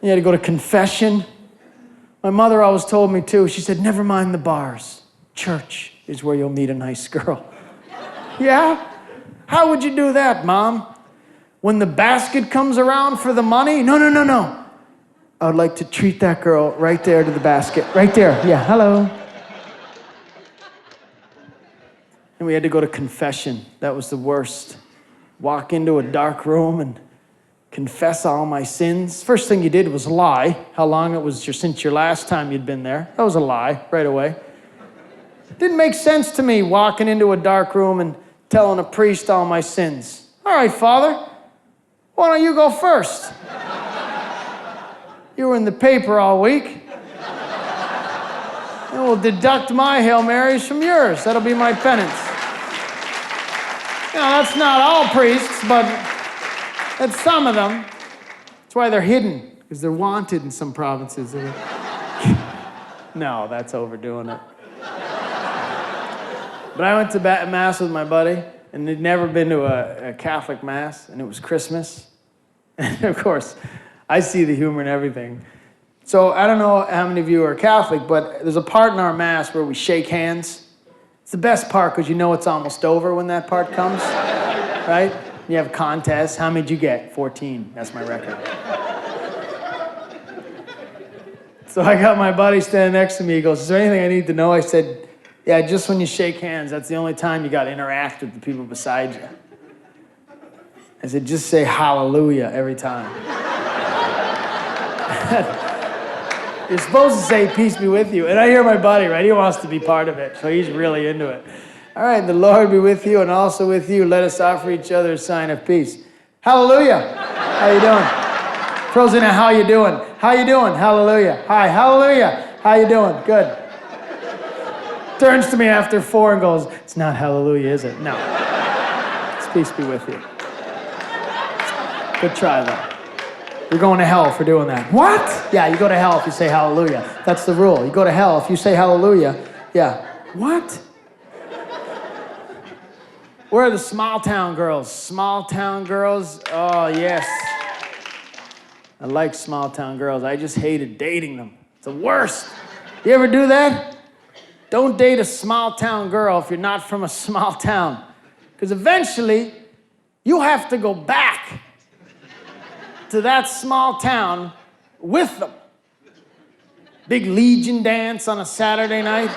You had to go to confession. My mother always told me too, she said, never mind the bars. Church is where you'll meet a nice girl. Yeah? How would you do that, Mom? When the basket comes around for the money? No. I would like to treat that girl right there to the basket. Right there. Yeah, hello. And we had to go to confession. That was the worst. Walk into a dark room and confess all my sins. First thing you did was lie. How long it was since your last time you'd been there. That was a lie right away. Didn't make sense to me walking into a dark room and telling a priest all my sins. All right, Father, why don't you go first? You were in the paper all week. And we'll deduct my Hail Marys from yours. That'll be my penance. Now, that's not all priests, but that's some of them. That's why they're hidden, because they're wanted in some provinces. No, that's overdoing it. But I went to Mass with my buddy, and he'd never been to a Catholic Mass, and it was Christmas. And of course, I see the humor in everything. So I don't know how many of you are Catholic, but there's a part in our Mass where we shake hands. It's the best part because you know it's almost over when that part comes, right? You have contests. How many did you get? 14. That's my record. So I got my buddy standing next to me. He goes, is there anything I need to know? I said, yeah, just when you shake hands, that's the only time you got to interact with the people beside you. I said, just say hallelujah every time. You're supposed to say peace be with you. And I hear my buddy, right? He wants to be part of it, so he's really into it. All right, the Lord be with you and also with you. Let us offer each other a sign of peace. Hallelujah. How you doing? Throws in a how you doing. How you doing? Hallelujah. Hi, hallelujah. How you doing? Good. Turns to me after 4 and goes, it's not hallelujah, is it? No. It's peace be with you. Good try, though. You're going to hell for doing that. What? Yeah, you go to hell if you say hallelujah. That's the rule. You go to hell if you say hallelujah. Yeah. What? Where are the small town girls? Small town girls? Oh, yes. I like small town girls. I just hated dating them. It's the worst. You ever do that? Don't date a small town girl if you're not from a small town. Because eventually, you have to go back to that small town with them. Big Legion dance on a Saturday night.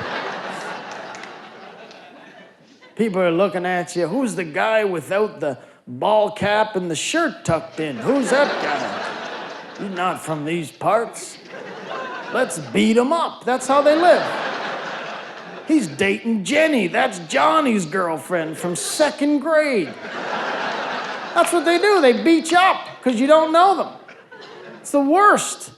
People are looking at you. Who's the guy without the ball cap and the shirt tucked in? Who's that guy? He's not from these parts. Let's beat him up. That's how they live. He's dating Jenny. That's Johnny's girlfriend from 2nd grade. That's what they do. They beat you up because you don't know them. It's the worst.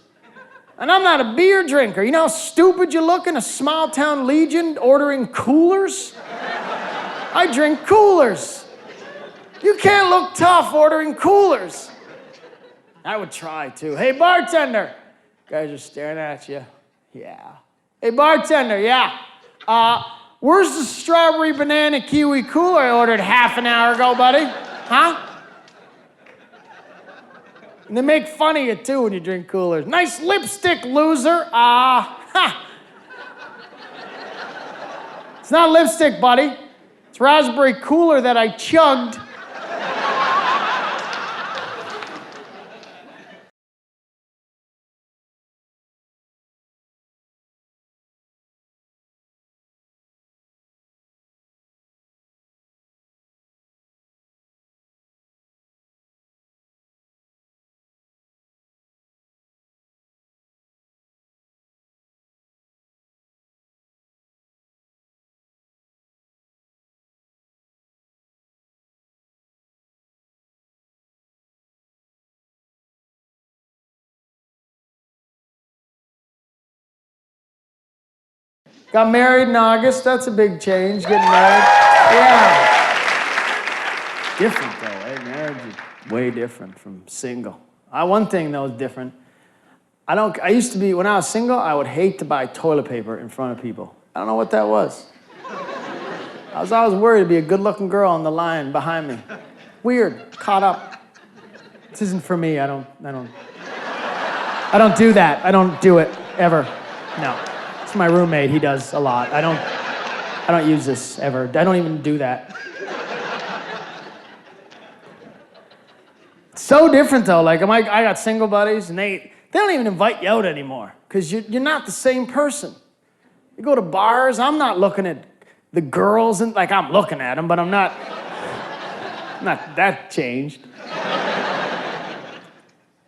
And I'm not a beer drinker. You know how stupid you look in a small town Legion ordering coolers? I drink coolers. You can't look tough ordering coolers. I would try to. Hey, bartender. Guys are staring at you. Yeah. Hey, bartender. Yeah. Where's the strawberry banana kiwi cooler I ordered half an hour ago, buddy? Huh? And they make fun of you, too, when you drink coolers. Nice lipstick, loser. Ha. It's not lipstick, buddy. It's raspberry cooler that I chugged. Got married in August. That's a big change, getting married. Yeah. Different, though, eh? Marriage is way different from single. One thing, though, is different. I used to be, when I was single, I would hate to buy toilet paper in front of people. I don't know what that was. I was always worried to be a good-looking girl on the line behind me. Weird, caught up. This isn't for me, I don't. I don't do that. I don't do it, ever. No. It's my roommate. He does a lot. I don't use this, ever. I don't even do that. It's so different, though. Like, I got single buddies, and they don't even invite you out anymore, because you're not the same person. You go to bars, I'm not looking at the girls, and like, I'm looking at them, but I'm not that changed.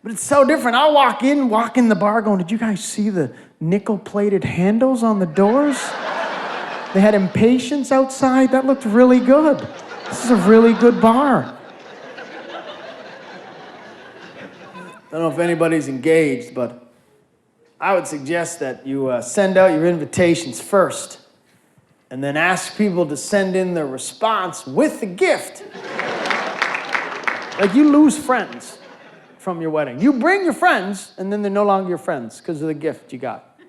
But it's so different. I'll walk in the bar going, did you guys see the nickel-plated handles on the doors? They had Impatience outside. That looked really good. This is a really good bar. I don't know if anybody's engaged, but I would suggest that you send out your invitations first and then ask people to send in their response with the gift. Like, you lose friends from your wedding. You bring your friends, and then they're no longer your friends because of the gift you got.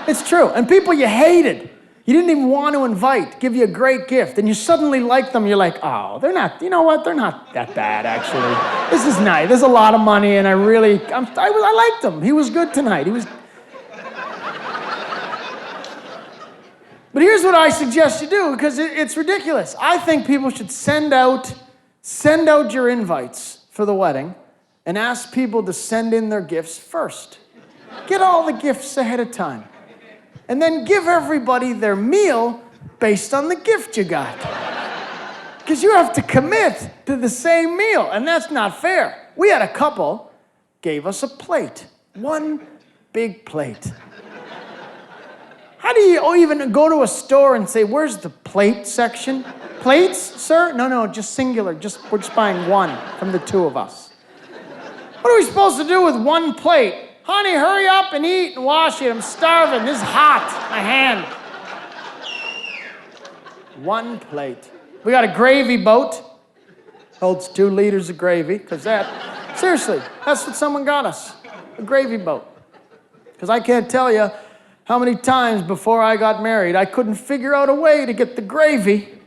It's true. And people you hated, you didn't even want to invite, give you a great gift, and you suddenly like them. You're like, oh, they're not, you know what? They're not that bad, actually. This is nice. There's a lot of money, and I liked him. He was good tonight. But here's what I suggest you do, because it's ridiculous. I think people should send out your invites for the wedding and ask people to send in their gifts first. Get all the gifts ahead of time. And then give everybody their meal based on the gift you got. Because you have to commit to the same meal, and that's not fair. We had a couple gave us a plate. One big plate. How do you even go to a store and say, where's the plate section? Plates, sir? No, just singular. We're just buying one from the two of us. What are we supposed to do with one plate? Honey, hurry up and eat and wash it. I'm starving. This is hot. My hand. One plate. We got a gravy boat. Holds 2 liters of gravy, seriously, that's what someone got us. A gravy boat. Because I can't tell you how many times before I got married, I couldn't figure out a way to get the gravy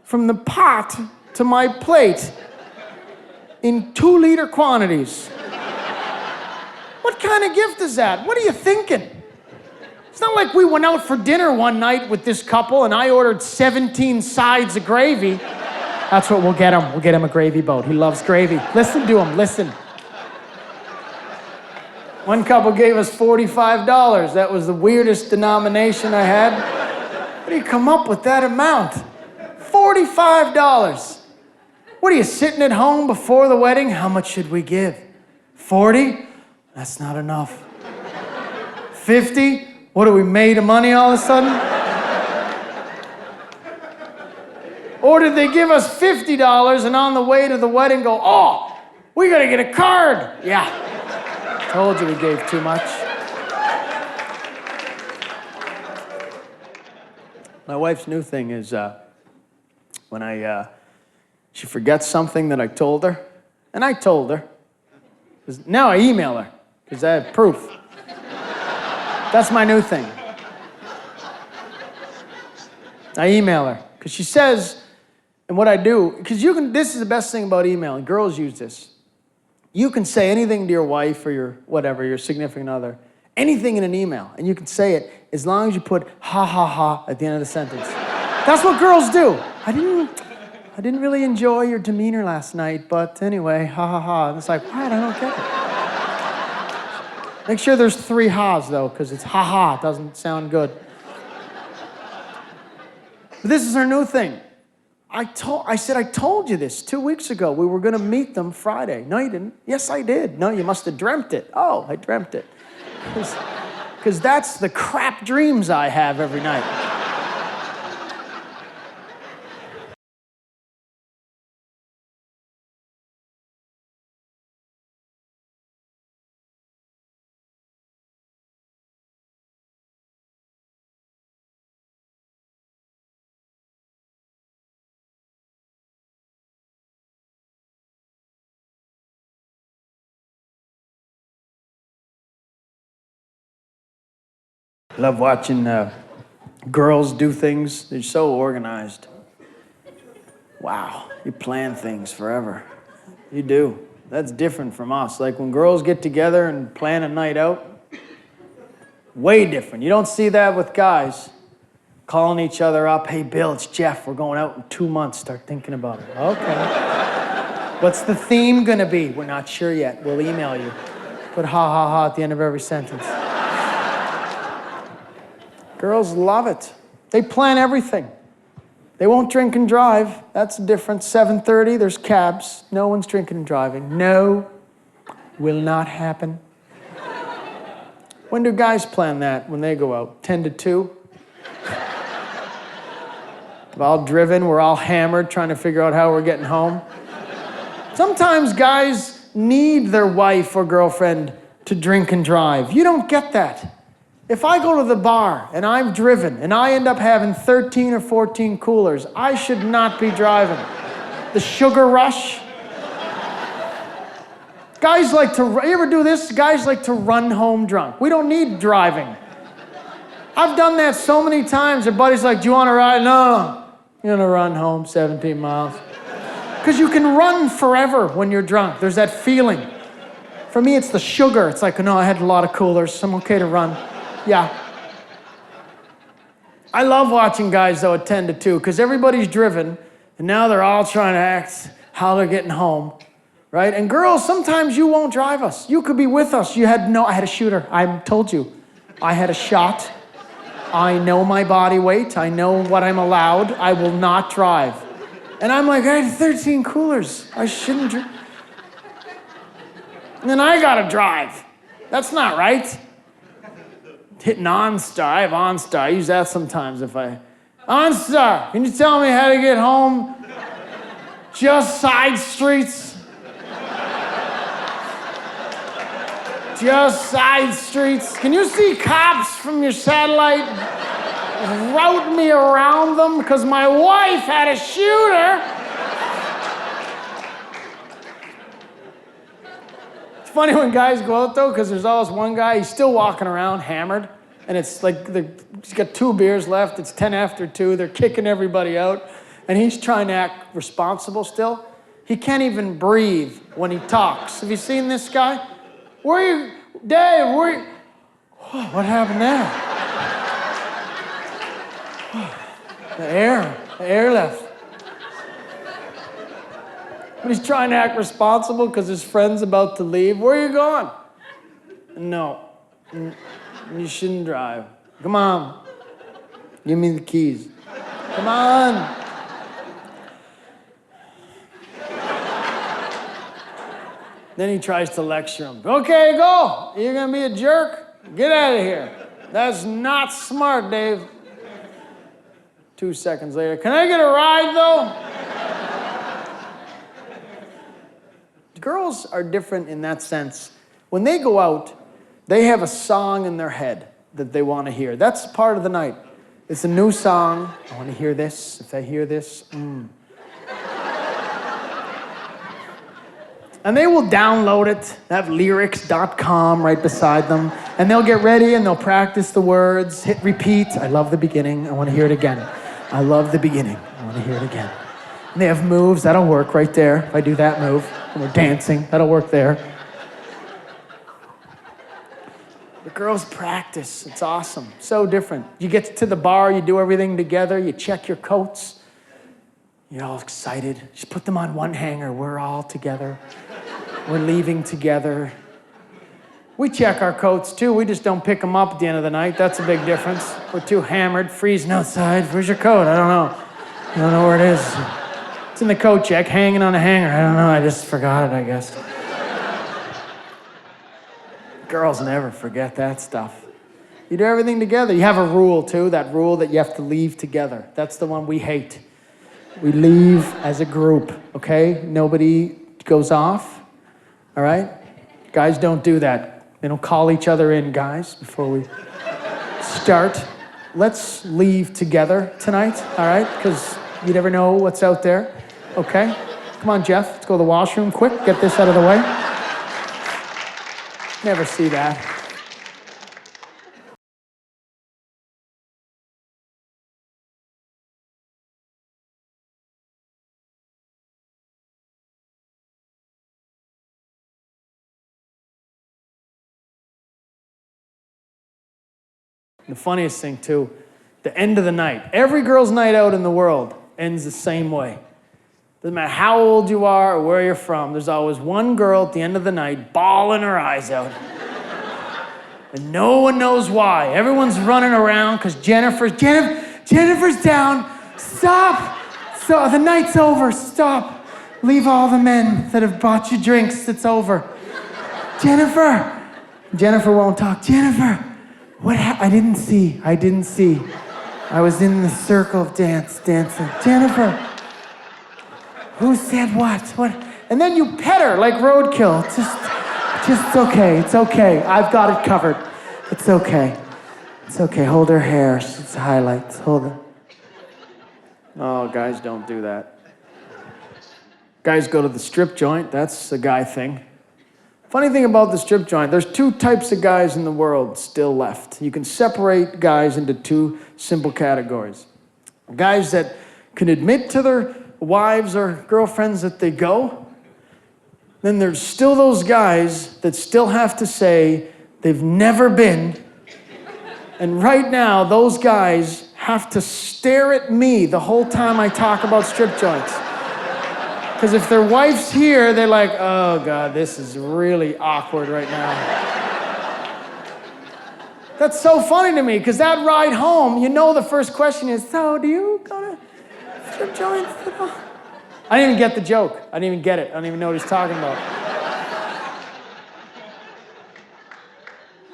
from the pot to my plate in 2-liter quantities. What kind of gift is that? What are you thinking? It's not like we went out for dinner one night with this couple and I ordered 17 sides of gravy. That's what we'll get him. We'll get him a gravy boat. He loves gravy. Listen to him, listen. One couple gave us $45. That was the weirdest denomination I had. How do you come up with that amount? $45. What are you, sitting at home before the wedding? How much should we give? 40? That's not enough. 50? What, are we made of money all of a sudden? Or did they give us $50 and on the way to the wedding go, oh, we gotta get a card? Yeah, told you we gave too much. My wife's new thing is when she forgets something that I told her, and I told her, 'cause now I email her, because I have proof. That's my new thing. I email her, because she says, and what I do, because this is the best thing about emailing, girls use this. You can say anything to your wife or your significant other, anything in an email, and you can say it as long as you put ha ha ha at the end of the sentence. That's what girls do. I didn't really enjoy your demeanor last night, but anyway, ha ha ha. And it's like, what? I don't get it. Make sure there's 3 ha's though, because it's ha ha, it doesn't sound good. But this is her new thing. I said, I told you this 2 weeks ago. We were gonna meet them Friday. No, you didn't. Yes, I did. No, you must have dreamt it. Oh, I dreamt it. Because that's the crap dreams I have every night. I love watching girls do things. They're so organized. Wow, you plan things forever. You do. That's different from us. Like when girls get together and plan a night out, way different. You don't see that with guys calling each other up. Hey, Bill, it's Jeff. We're going out in 2 months. Start thinking about it. Okay. What's the theme going to be? We're not sure yet. We'll email you. Put ha, ha, ha at the end of every sentence. Girls love it. They plan everything. They won't drink and drive. That's different. 7:30, there's cabs. No one's drinking and driving. No, will not happen. When do guys plan that when they go out? 10 to 2? We're all driven. We're all hammered trying to figure out how we're getting home. Sometimes guys need their wife or girlfriend to drink and drive. You don't get that. If I go to the bar and I'm driven and I end up having 13 or 14 coolers, I should not be driving. The sugar rush. Guys like to, you ever do this? Guys like to run home drunk. We don't need driving. I've done that so many times. Your buddy's like, do you want to ride? No. You're going to run home 17 miles. Because you can run forever when you're drunk. There's that feeling. For me, it's the sugar. It's like, no, I had a lot of coolers. I'm okay to run. Yeah. I love watching guys, though, at 10 to 2, because everybody's driven, and now they're all trying to act how they're getting home, right? And girls, sometimes you won't drive us. You could be with us. I had a shooter. I told you. I had a shot. I know my body weight. I know what I'm allowed. I will not drive. And I'm like, I had 13 coolers. I shouldn't drive. And then I got to drive. That's not right. Hitting OnStar. I have OnStar. I use that sometimes if I... OnStar, can you tell me how to get home? Just side streets. Just side streets. Can you see cops from your satellite? Route me around them because my wife had a shooter. It's funny when guys go out, though, because there's always one guy, he's still walking around hammered, and it's like he's got 2 beers left, it's 10 after 2, they're kicking everybody out, and he's trying to act responsible still. He can't even breathe when he talks. Have you seen this guy? Where are you, Dave, where are you? Oh, what happened there? The air left. But he's trying to act responsible because his friend's about to leave. Where are you going? No, you shouldn't drive. Come on, give me the keys. Come on. Then he tries to lecture him. Okay, go. You're gonna be a jerk? Get out of here. That's not smart, Dave. 2 seconds later, can I get a ride, though? Girls are different in that sense. When they go out, they have a song in their head that they want to hear. That's part of the night. It's a new song. I want to hear this. If I hear this, And they will download it. They have lyrics.com right beside them. And they'll get ready and they'll practice the words. Hit repeat. I love the beginning. I want to hear it again. I love the beginning. I want to hear it again. And they have moves. That'll work right there. If I do that move and we're dancing, that'll work there. The girls practice. It's awesome. So different. You get to the bar, you do everything together, you check your coats. You're all excited. Just put them on one hanger. We're all together. We're leaving together. We check our coats too. We just don't pick them up at the end of the night. That's a big difference. We're too hammered, freezing outside. Where's your coat? I don't know. I don't know where it is. It's in the coat check, hanging on a hanger. I don't know. I just forgot it, I guess. Girls never forget that stuff. You do everything together. You have a rule too, that rule that you have to leave together. That's the one we hate. We leave as a group, okay? Nobody goes off, all right? Guys don't do that. They don't call each other in, guys, before we start. Let's leave together tonight, all right? Because you never know what's out there, okay? Come on, Jeff, let's go to the washroom quick. Get this out of the way. Never see that. The funniest thing, too, the end of the night. Every girl's night out in the world ends the same way. Doesn't matter how old you are or where you're from, there's always one girl at the end of the night bawling her eyes out. And no one knows why. Everyone's running around because Jennifer's down. Stop. So the night's over. Stop. Leave all the men that have bought you drinks. It's over. Jennifer. Jennifer won't talk. Jennifer. What happened? I didn't see. I was in the circle of dancing. Jennifer. Who said what? What? And then you pet her like roadkill. Just okay. It's okay. I've got it covered. It's okay. It's okay. Hold her hair. It's highlights. Hold her. Oh, guys don't do that. Guys go to the strip joint. That's a guy thing. Funny thing about the strip joint, there's two types of guys in the world still left. You can separate guys into two simple categories. Guys that can admit to their wives or girlfriends that they go. Then there's still those guys that still have to say they've never been. And right now, those guys have to stare at me the whole time I talk about strip joints. Because if their wife's here, they're like, oh God, this is really awkward right now. That's so funny to me, because that ride home, you know the first question is, so do you go to strip joints at all? I didn't even get the joke. I didn't even get it. I don't even know what he's talking about.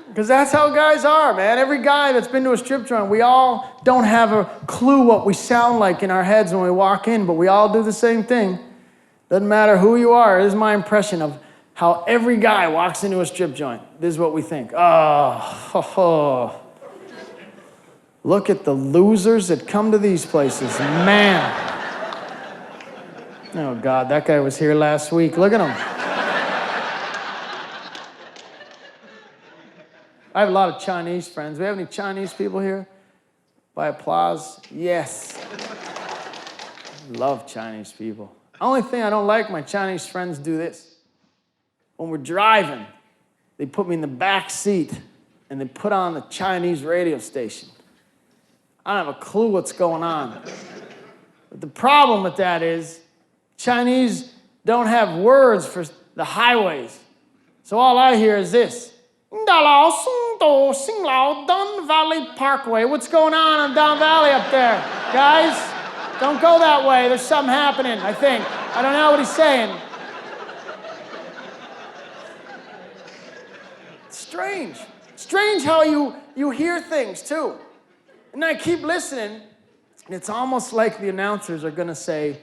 Because that's how guys are, man. Every guy that's been to a strip joint, we all don't have a clue what we sound like in our heads when we walk in, but we all do the same thing. Doesn't matter who you are. This is my impression of how every guy walks into a strip joint. This is what we think. Oh. Look at the losers that come to these places. Man. Oh, God, that guy was here last week. Look at him. I have a lot of Chinese friends. Do we have any Chinese people here? By applause? Yes. Love Chinese people. Only thing I don't like, my Chinese friends do this. When we're driving, they put me in the back seat and they put on the Chinese radio station. I don't have a clue what's going on. But the problem with that is Chinese don't have words for the highways. So all I hear is this. Don Valley Parkway. What's going on Don Valley up there? Guys, don't go that way. There's something happening, I think. I don't know what he's saying. It's strange. Strange how you hear things, too. And I keep listening, and it's almost like the announcers are going to say,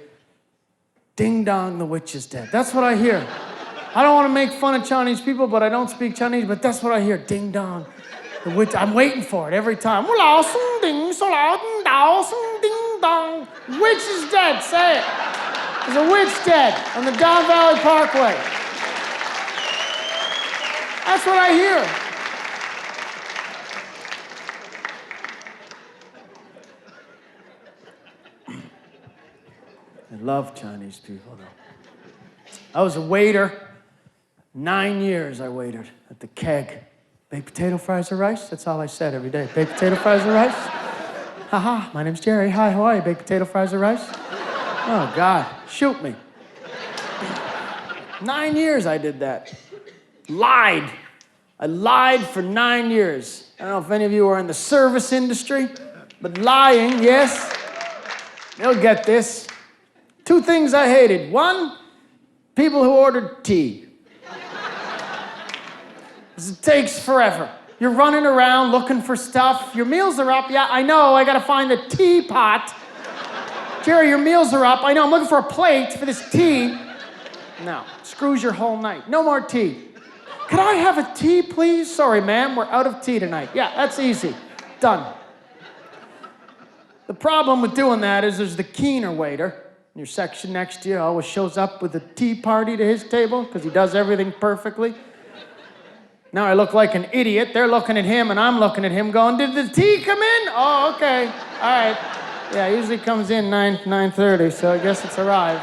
ding dong, the witch is dead. That's what I hear. I don't want to make fun of Chinese people, but I don't speak Chinese, but that's what I hear, ding dong. The witch, I'm waiting for it every time. Ding dong. Witch is dead, say it. There's a witch dead on the Don Valley Parkway. That's what I hear. I love Chinese people, though. I was a waiter. 9 years I waited at the Keg. Baked potato, fries, or rice? That's all I said every day. Baked potato, fries, or rice? Haha, my name's Gerry. Hi, how are you? Baked potato, fries, or rice? Oh, God, shoot me. 9 years I did that. Lied. I lied for 9 years. I don't know if any of you are in the service industry, but lying, yes. You'll get this. 2 things I hated. 1, people who ordered tea. It takes forever. You're running around looking for stuff. Your meals are up. Yeah, I know. I got to find the teapot. Gerry, your meals are up. I know. I'm looking for a plate for this tea. No. Screws your whole night. No more tea. Could I have a tea, please? Sorry, ma'am. We're out of tea tonight. Yeah, that's easy. Done. The problem with doing that is there's the keener waiter in your section next to you. Always shows up with a tea party to his table because he does everything perfectly. Now I look like an idiot. They're looking at him, and I'm looking at him going, did the tea come in? Oh, okay. All right. Yeah, it usually comes in 9:30, so I guess it's arrived.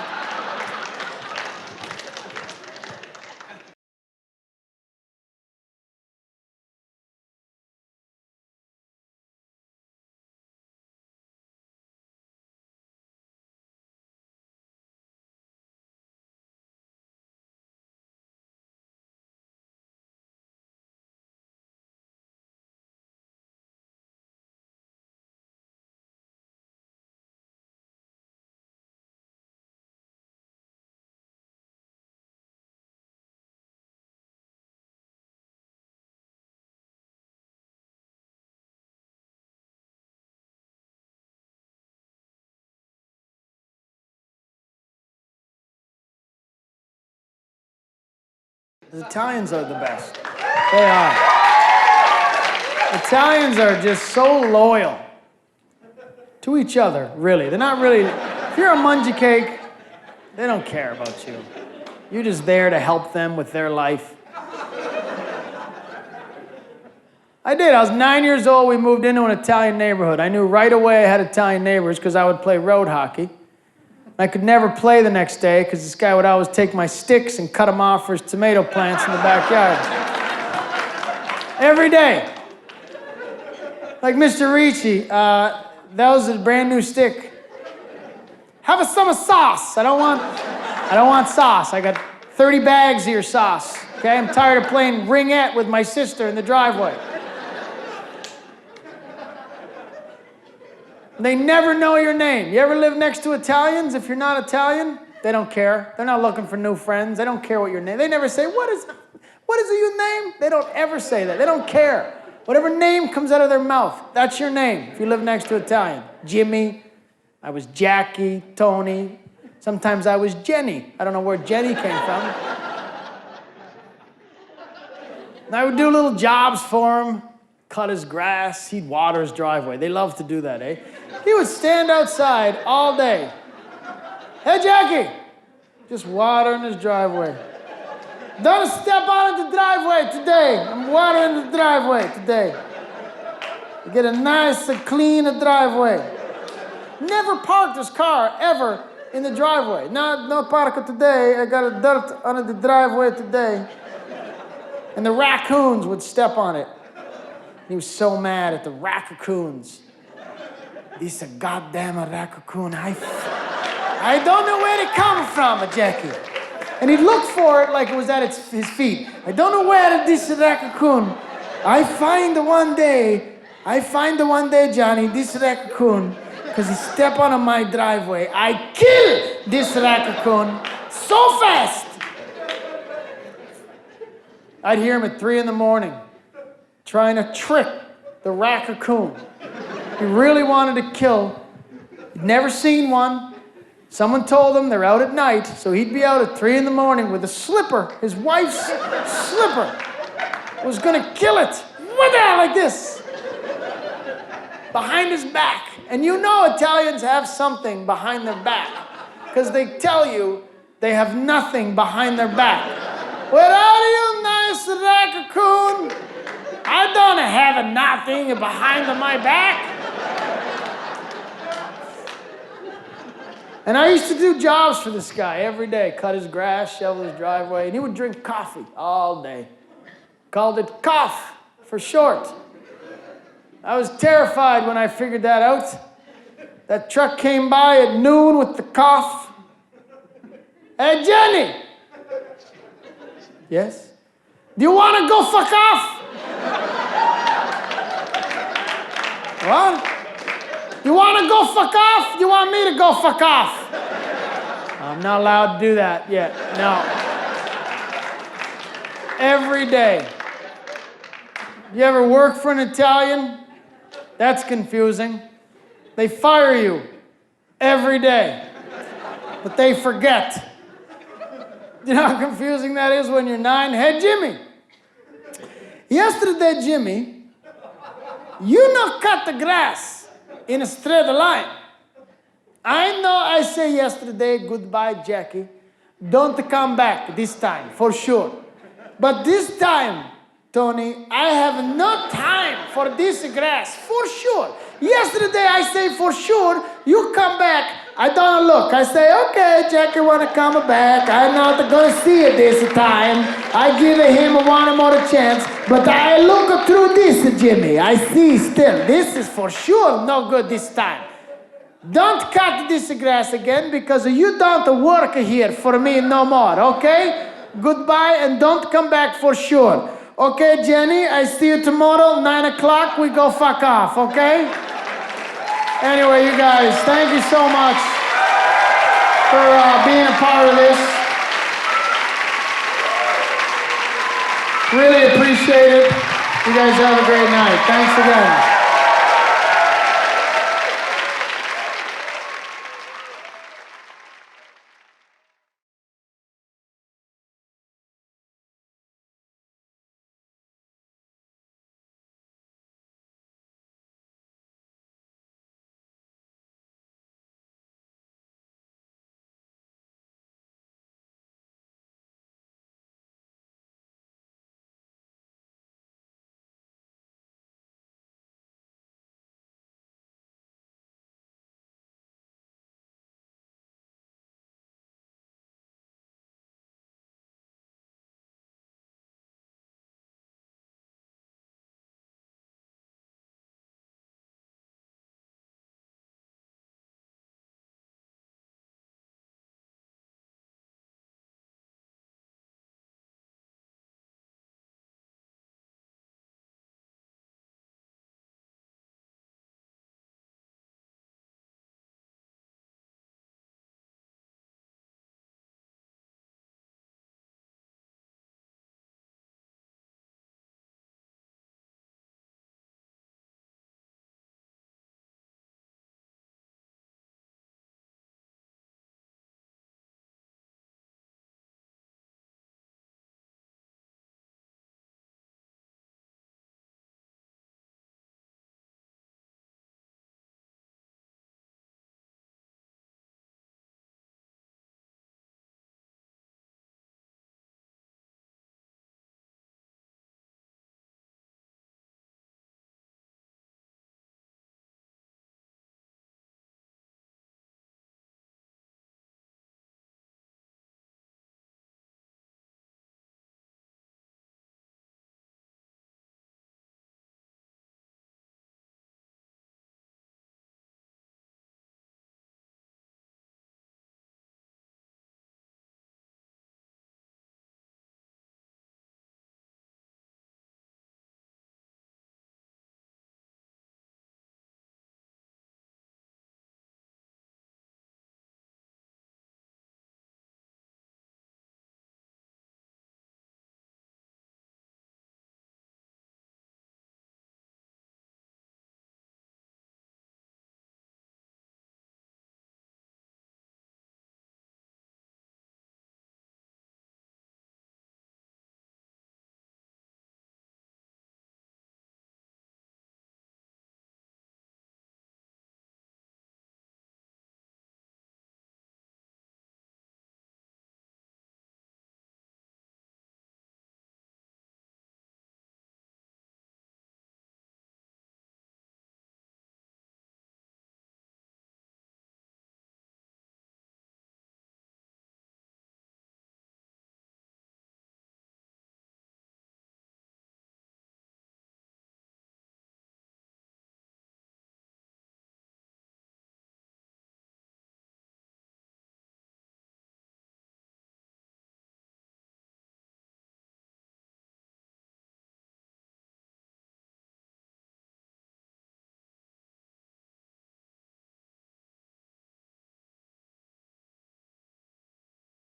The Italians are the best. They are. Italians are just so loyal to each other, really. They're not really, if you're a mungy cake, they don't care about you. You're just there to help them with their life. I did. I was 9 years old. We moved into an Italian neighborhood. I knew right away I had Italian neighbors because I would play road hockey. I could never play the next day because this guy would always take my sticks and cut them off for his tomato plants in the backyard. Every day. Like, Mr. Ricci, that was a brand new stick. Have some sauce. I don't want sauce. I got 30 bags of your sauce. Okay? I'm tired of playing ringette with my sister in the driveway. They never know your name. You ever live next to Italians? If you're not Italian, they don't care. They're not looking for new friends. They don't care what your name. They never say, what is your name? They don't ever say that. They don't care. Whatever name comes out of their mouth, that's your name if you live next to Italian. Jimmy, I was Jackie, Tony. Sometimes I was Jenny. I don't know where Jenny came from. And I would do little jobs for him. Cut his grass, he'd water his driveway. They love to do that, eh? He would stand outside all day. Hey, Jackie! Just watering his driveway. Don't step out of the driveway today. I'm watering the driveway today. You get a nice and clean driveway. Never parked his car, ever, in the driveway. No park today. I got a dirt on the driveway today. And the raccoons would step on it. He was so mad at the raccoons. He's a goddamn raccoon. I don't know where they come from, Jackie. And he'd look for it like it was at his feet. I don't know where this raccoon. I find the one day, Johnny, this raccoon, because he stepped on my driveway. I kill this raccoon so fast. I'd hear him at 3 in the morning. Trying to trick the raccoon. He really wanted to kill. He'd never seen one. Someone told him they're out at night, so he'd be out at 3 in the morning with a slipper, his wife's slipper. Was gonna kill it. What the hell, like this? Behind his back. And you know Italians have something behind their back, because they tell you they have nothing behind their back. Where are you, nice raccoon? I don't have nothing behind my back. And I used to do jobs for this guy every day. Cut his grass, shovel his driveway, and he would drink coffee all day. Called it cough for short. I was terrified when I figured that out. That truck came by at noon with the cough. Hey, Jenny! Yes? Do you want to go fuck off? What? You want to go fuck off? You want me to go fuck off? I'm not allowed to do that yet. No. Every day. You ever work for an Italian? That's confusing. They fire you every day, but they forget. You know how confusing that is when you're 9? Hey, Jimmy. Yesterday, Jimmy, you not cut the grass in a straight line. I know I say yesterday, goodbye, Jackie. Don't come back this time, for sure. But this time, Tony, I have no time for this grass, for sure. Yesterday, I say for sure, you come back. I don't look. I say, okay, Jackie want to come back. I'm not going to see it this time. I give him one more chance. But I look through this, Jimmy. I see still. This is for sure no good this time. Don't cut this grass again because you don't work here for me no more, okay? Goodbye and don't come back for sure. Okay, Jenny, I see you tomorrow, 9 o'clock. We go fuck off, okay? Anyway, you guys, thank you so much for being a part of this. Really appreciate it. You guys have a great night. Thanks again.